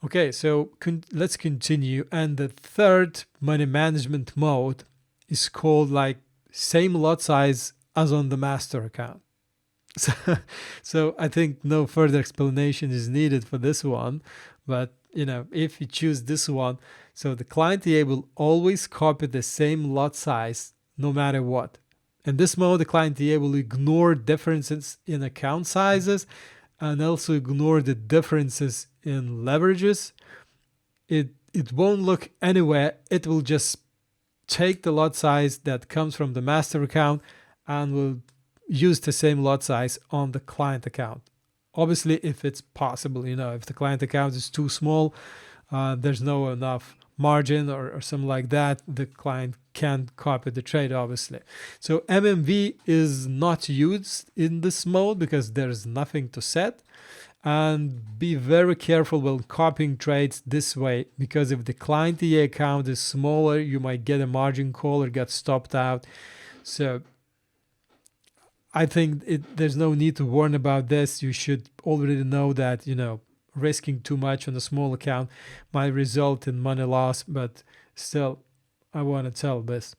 Okay, so let's continue. And the third money management mode is called like same lot size as on the master account. So, so I think no further explanation is needed for this one. But if you choose this one, so the client EA will always copy the same lot size no matter what. In this mode, the client EA will ignore differences in account sizes and also ignore the differences in leverages. It won't look anywhere. It will just take the lot size that comes from the master account and will use the same lot size on the client account. Obviously, if it's possible, if the client account is too small, there's no enough margin or something like that, the client can't copy the trade, obviously. So MMV is not used in this mode because there's nothing to set. And be very careful when copying trades this way, because if the client EA account is smaller, you might get a margin call or get stopped out. So I think there's no need to warn about this. You should already know that, risking too much on a small account might result in money loss, but still, I want to tell this.